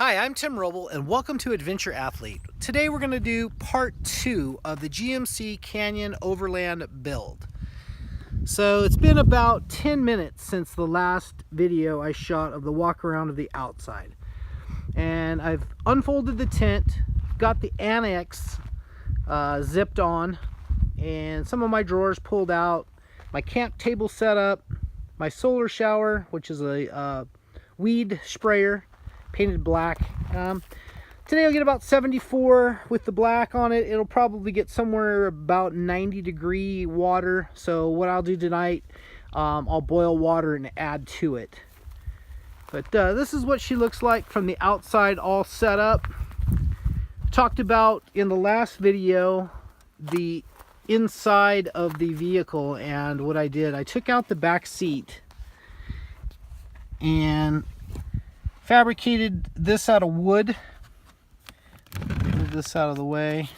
Hi, I'm Tim Roble and welcome to Adventure Athlete. Today we're going to do part 2 of the GMC Canyon Overland build. So it's been about 10 minutes since the last video I shot of the walk around of the outside. And I've unfolded the tent, got the annex zipped on, and some of my drawers pulled out, my camp table set up, my solar shower, which is a weed sprayer, painted black. Today I'll get about 74 with the black on it. It'll probably get somewhere about 90-degree water. So what I'll do tonight, I'll boil water and add to it. But this is what she looks like from the outside, all set up. Talked about in the last video the inside of the vehicle, and what I did, I took out the back seat and fabricated this out of wood. Move this out of the way.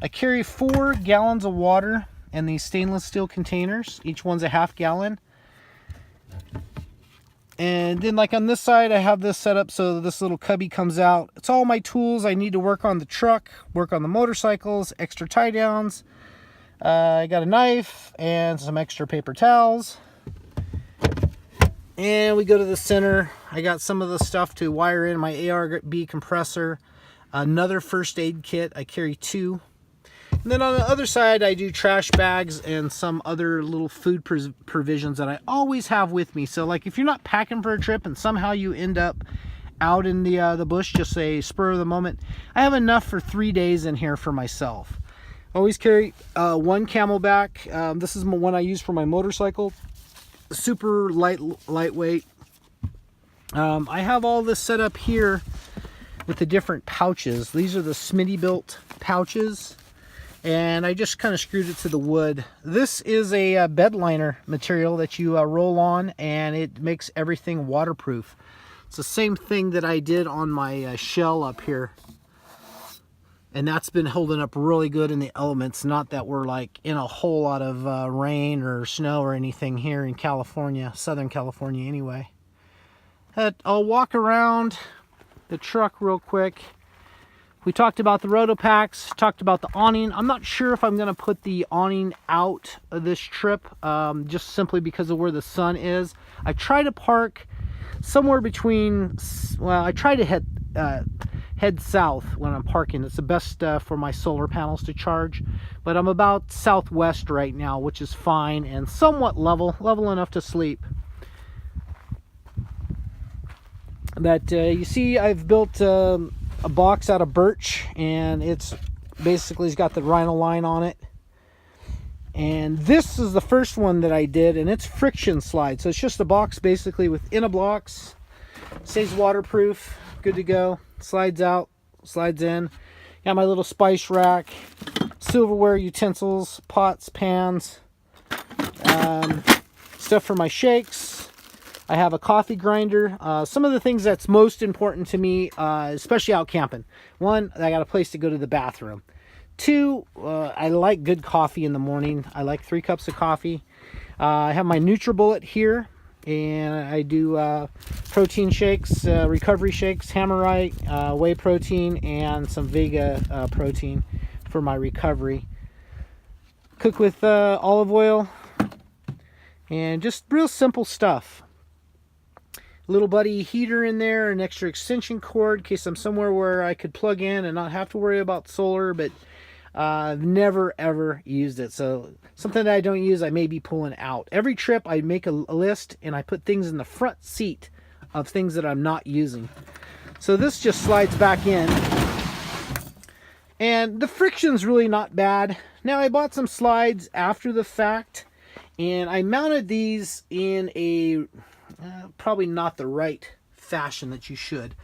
I carry 4 gallons of water in these stainless steel containers. Each one's a half gallon. And then, like on this side, I have this set up so this little cubby comes out. It's all my tools I need to work on the truck, work on the motorcycles, extra tie downs. I got a knife and some extra paper towels. And we go to the center. I got some of the stuff to wire in my ARB compressor, another first aid kit. I carry 2. And then on the other side, I do trash bags and some other little food provisions that I always have with me. So like if you're not packing for a trip and somehow you end up out in the bush, just a spur of the moment, I have enough for 3 days in here for myself. Always carry 1 Camelback. This is one I use for my motorcycle. Super lightweight. I have all this set up here with the different pouches. These are the Smittybilt pouches, and I just kind of screwed it to the wood. This is a bed liner material that you roll on, and it makes everything waterproof. It's the same thing that I did on my shell up here, and that's been holding up really good in the elements. Not that we're like in a whole lot of rain or snow or anything here in California, Southern California anyway. I'll walk around the truck real quick. We talked about the Rotopacks, talked about the awning. I'm not sure if I'm going to put the awning out of this trip, just simply because of where the sun is. I try to park somewhere between, well, I try to head south when I'm parking. It's the best for my solar panels to charge, but I'm about southwest right now, which is fine and somewhat level enough to sleep. But you see, I've built a box out of birch, and it's got the rhino line on it. And this is the first one that I did, and it's friction slide. So it's just a box basically within a box. Stays waterproof, good to go. Slides out, slides in. Got my little spice rack, silverware utensils, pots, pans, stuff for my shakes. I have a coffee grinder. Some of the things that's most important to me, especially out camping. 1, I got a place to go to the bathroom. 2, I like good coffee in the morning. I like 3 cups of coffee. I have my NutriBullet here, and I do protein shakes, recovery shakes, Hammerite, whey protein, and some Vega protein for my recovery. Cook with olive oil, and just real simple stuff. Little buddy heater in there, an extra extension cord in case I'm somewhere where I could plug in and not have to worry about solar, but I've never ever used it. So something that I don't use, I may be pulling out. Every trip I make a list, and I put things in the front seat of things that I'm not using. So this just slides back in, and the friction's really not bad. Now I bought some slides after the fact, and I mounted these in a probably not the right fashion that you should.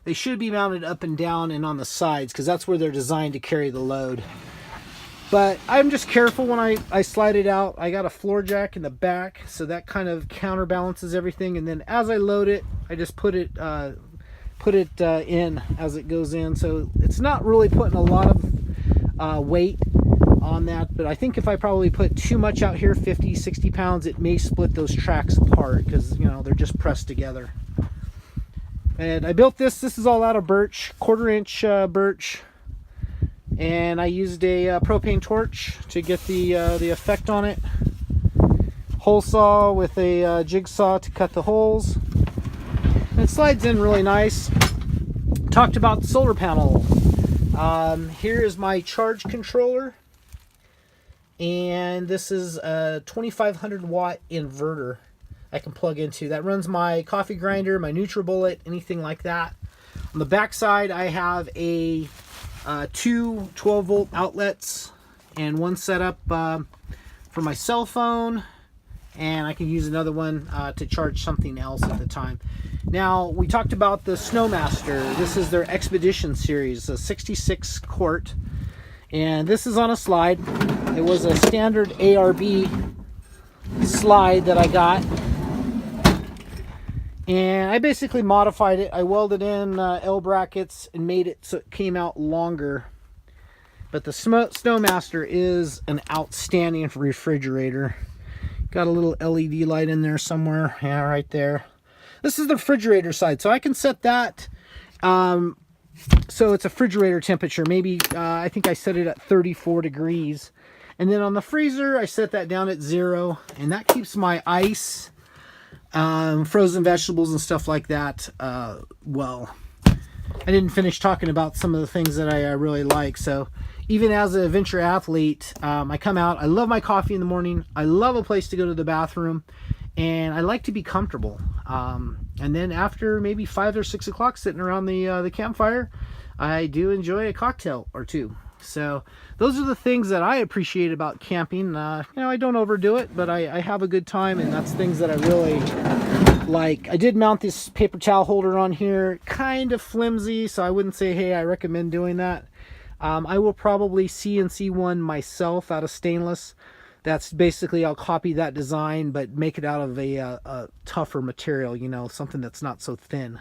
They should be mounted up and down and on the sides, because that's where they're designed to carry the load. But I'm just careful when I slide it out. I got a floor jack in the back, so that kind of counterbalances everything. And then as I load it, I just put it in as it goes in. So it's not really putting a lot of weight on that, but I think if I probably put too much out here, 50-60 pounds, it may split those tracks apart, because you know they're just pressed together. And I built this. This is all out of birch, 1/4-inch birch. And I used a propane torch to get the effect on it. Hole saw with a jigsaw to cut the holes. And it slides in really nice. Talked about the solar panel. Here is my charge controller. And this is a 2500 watt inverter I can plug into. That runs my coffee grinder, my NutriBullet, anything like that. On the back side, I have a two 12-volt outlets and one set up for my cell phone, and I can use another one to charge something else at the time. Now, we talked about the Snowmaster. This is their Expedition series, a 66 quart, and this is on a slide. It was a standard ARB slide that I got, and I basically modified it. I welded in L brackets and made it so it came out longer. But the Snowmaster is an outstanding refrigerator. Got a little LED light in there somewhere. Yeah, right there. This is the refrigerator side, so I can set that so it's a refrigerator temperature. Maybe I think I set it at 34 degrees. And then on the freezer, I set that down at 0, and that keeps my ice, frozen vegetables and stuff like that well. I didn't finish talking about some of the things that I really like. So even as an adventure athlete, I come out, I love my coffee in the morning, I love a place to go to the bathroom, and I like to be comfortable. And then after maybe 5 or 6 o'clock sitting around the campfire, I do enjoy a cocktail or two. So those are the things that I appreciate about camping. You know, I don't overdo it, but I have a good time, and that's things that I really like. I did mount this paper towel holder on here, kind of flimsy, so I wouldn't say, hey, I recommend doing that. I will probably CNC one myself out of stainless. That's basically, I'll copy that design, but make it out of a tougher material, you know, something that's not so thin.